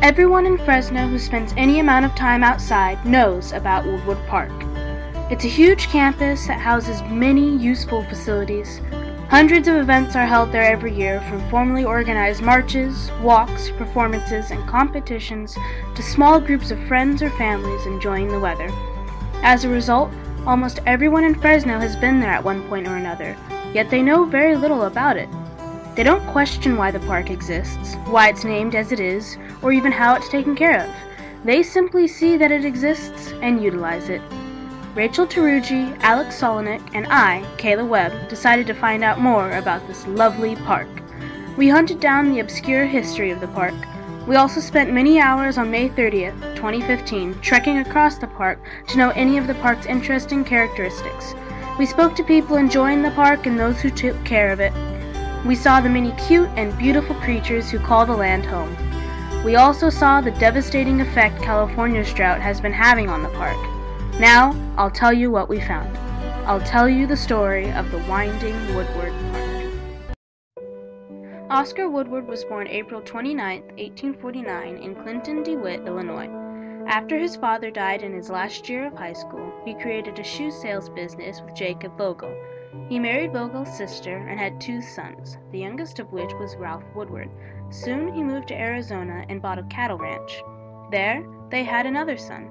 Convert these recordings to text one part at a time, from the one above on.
Everyone in Fresno who spends any amount of time outside knows about Woodward Park. It's a huge campus that houses many useful facilities. Hundreds of events are held there every year, from formally organized marches, walks, performances, and competitions to small groups of friends or families enjoying the weather. As a result, almost everyone in Fresno has been there at one point or another, yet they know very little about it. They don't question why the park exists, why it's named as it is, or even how it's taken care of. They simply see that it exists and utilize it. Rachel Tarugi, Alex Solonick, and I, Kayla Webb, decided to find out more about this lovely park. We hunted down the obscure history of the park. We also spent many hours on May 30th, 2015, trekking across the park to know any of the park's interesting characteristics. We spoke to people enjoying the park and those who took care of it. We saw the many cute and beautiful creatures who call the land home. We also saw the devastating effect California's drought has been having on the park. Now, I'll tell you what we found. I'll tell you the story of the winding Woodward Park. Oscar Woodward was born April 29, 1849 in Clinton, DeWitt, Illinois. After his father died in his last year of high school, he created a shoe sales business with Jacob Vogel. He married Vogel's sister and had 2 sons, the youngest of which was Ralph Woodward. Soon he moved to Arizona and bought a cattle ranch. There, they had another son.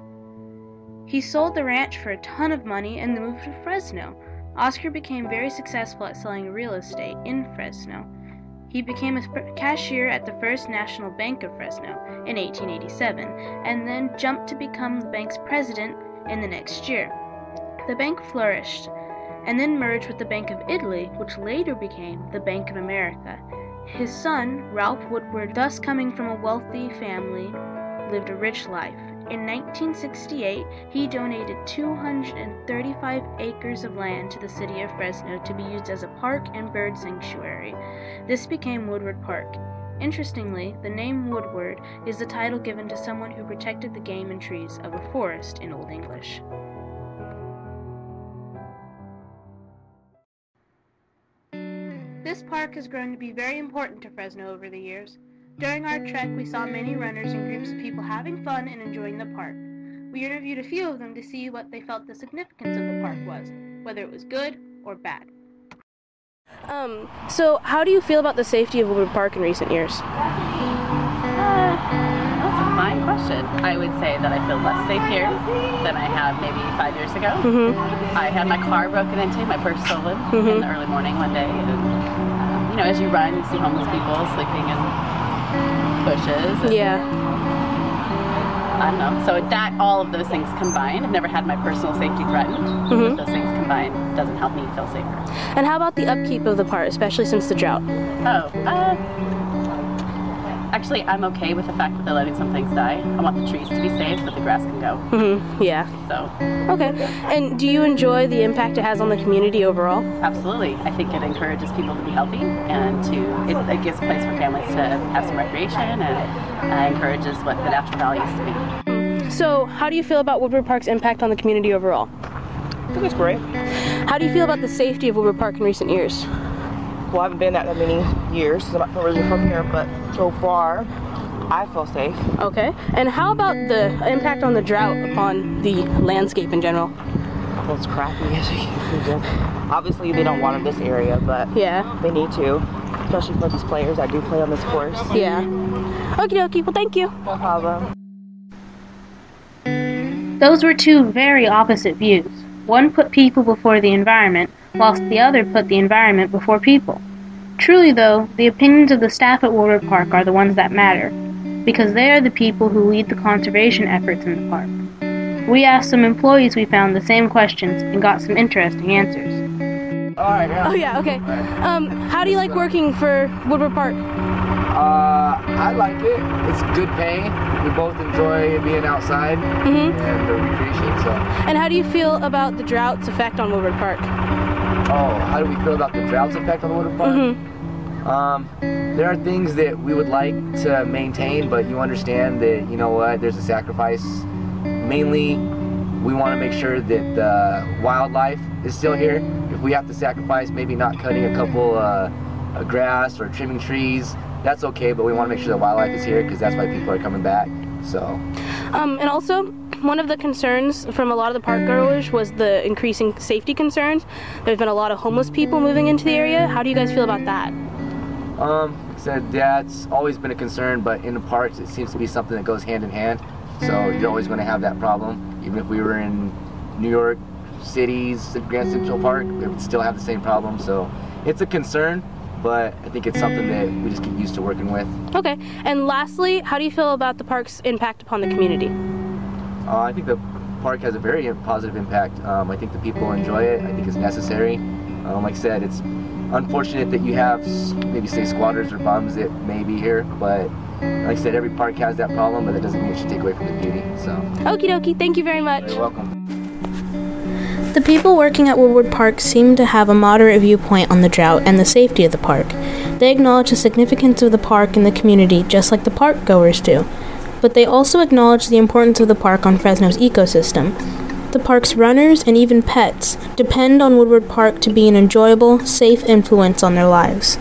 He sold the ranch for a ton of money and moved to Fresno. Oscar became very successful at selling real estate in Fresno. He became a cashier at the First National Bank of Fresno in 1887, and then jumped to become the bank's president in the next year. The bank flourished, and then merged with the Bank of Italy, which later became the Bank of America. His son, Ralph Woodward, thus coming from a wealthy family, lived a rich life. In 1968, he donated 235 acres of land to the city of Fresno to be used as a park and bird sanctuary. This became Woodward Park. Interestingly, the name Woodward is the title given to someone who protected the game and trees of a forest in Old English. This park has grown to be very important to Fresno over the years. During our trek, we saw many runners and groups of people having fun and enjoying the park. We interviewed a few of them to see what they felt the significance of the park was, whether it was good or bad. So how do you feel about the safety of Woodward Park in recent years? That's a fine question. I would say that I feel less safe here than I have maybe 5 years ago. I had my car broken into, my purse stolen in the early morning one day. And, as you run, you see homeless people sleeping in bushes. And, I don't know. So that, all of those things combined, I've never had my personal safety threatened. But those things combined doesn't help me feel safer. And how about the upkeep of the park, especially since the drought? Actually, I'm okay with the fact that they're letting some things die. I want the trees to be saved, but the grass can go. So. Okay. And do you enjoy the impact it has on the community overall? Absolutely. I think it encourages people to be healthy, and it gives a place for families to have some recreation, and encourages what the natural values to be. So, how do you feel about Woodward Park's impact on the community overall? I think it's great. How do you feel about the safety of Woodward Park in recent years? Well, I haven't been that many years because I'm not originally from here, but so far, I feel safe. Okay. And how about the impact on the drought upon the landscape in general? Well, it's crappy. Obviously, they don't want in this area, but they need to, especially for these players that do play on this course. Okie dokie. Well, thank you. No problem. Those were 2 very opposite views. One put people before the environment, whilst the other put the environment before people. Truly, though, the opinions of the staff at Woodward Park are the ones that matter, because they are the people who lead the conservation efforts in the park. We asked some employees we found the same questions and got some interesting answers. Okay. How do you like working for Woodward Park? I like it. It's good pay. We both enjoy being outside and the recreation. So. And how do you feel about the drought's effect on Woodward Park? How do we feel about the drought's effect on the Woodward Park? There are things that we would like to maintain, but you understand that, you know what, there's a sacrifice. Mainly, we want to make sure that the wildlife is still here. If we have to sacrifice maybe not cutting a couple grass or trimming trees, that's okay, but we want to make sure the wildlife is here because that's why people are coming back. So. And also, one of the concerns from a lot of the park goers was the increasing safety concerns. There's been a lot of homeless people moving into the area. How do you guys feel about that? Like I said, that's always been a concern, but in the parks it seems to be something that goes hand in hand. So you're always going to have that problem. Even if we were in New York City's Grand Central Park, we would still have the same problem. So it's a concern, but I think it's something that we just get used to working with. Okay, and lastly, how do you feel about the park's impact upon the community? I think the park has a very positive impact. I think the people enjoy it. I think it's necessary. Like I said, it's unfortunate that you have maybe say squatters or bums that may be here, but like I said, every park has that problem, but that doesn't mean it should take away from the beauty. So. Okie dokie, thank you very much. You're welcome. The people working at Woodward Park seem to have a moderate viewpoint on the drought and the safety of the park. They acknowledge the significance of the park in the community just like the park goers do. But they also acknowledge the importance of the park on Fresno's ecosystem. The park's runners and even pets depend on Woodward Park to be an enjoyable, safe influence on their lives.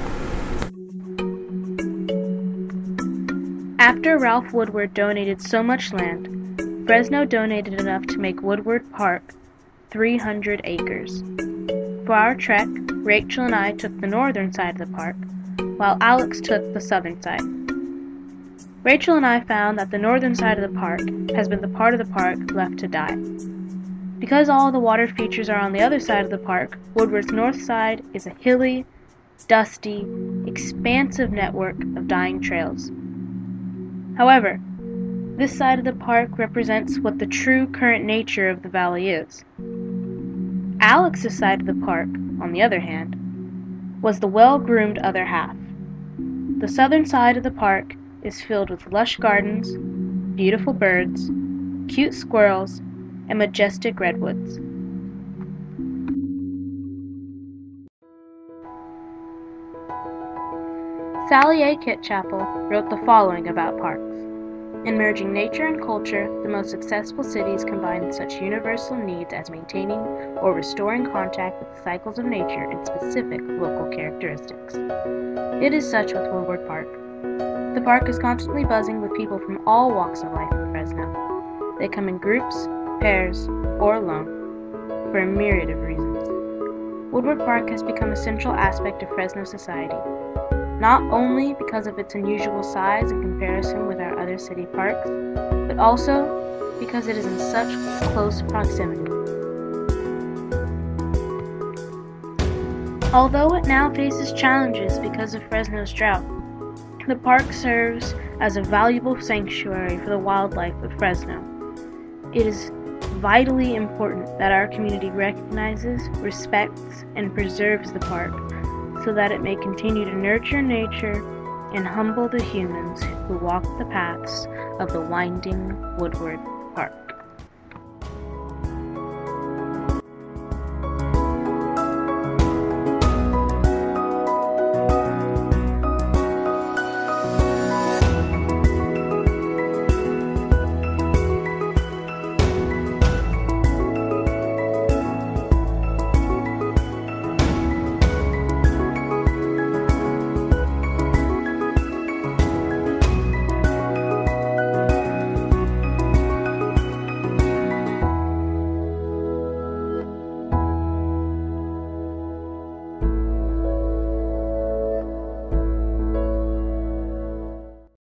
After Ralph Woodward donated so much land, Fresno donated enough to make Woodward Park 300 acres. For our trek, Rachel and I took the northern side of the park, while Alex took the southern side. Rachel and I found that the northern side of the park has been the part of the park left to die. Because all the water features are on the other side of the park, Woodward's north side is a hilly, dusty, expansive network of dying trails. However, this side of the park represents what the true current nature of the valley is. Alex's side of the park, on the other hand, was the well-groomed other half. The southern side of the park is filled with lush gardens, beautiful birds, cute squirrels, and majestic redwoods. Sally A. Kitchapel wrote the following about parks. In merging nature and culture, the most successful cities combine such universal needs as maintaining or restoring contact with the cycles of nature and specific local characteristics. It is such with Woodward Park. The park is constantly buzzing with people from all walks of life in Fresno. They come in groups, pairs, or alone, for a myriad of reasons. Woodward Park has become a central aspect of Fresno society, not only because of its unusual size in comparison with our other city parks, but also because it is in such close proximity. Although it now faces challenges because of Fresno's drought, the park serves as a valuable sanctuary for the wildlife of Fresno. It is vitally important that our community recognizes, respects, and preserves the park so that it may continue to nurture nature and humble the humans who walk the paths of the winding Woodward Park.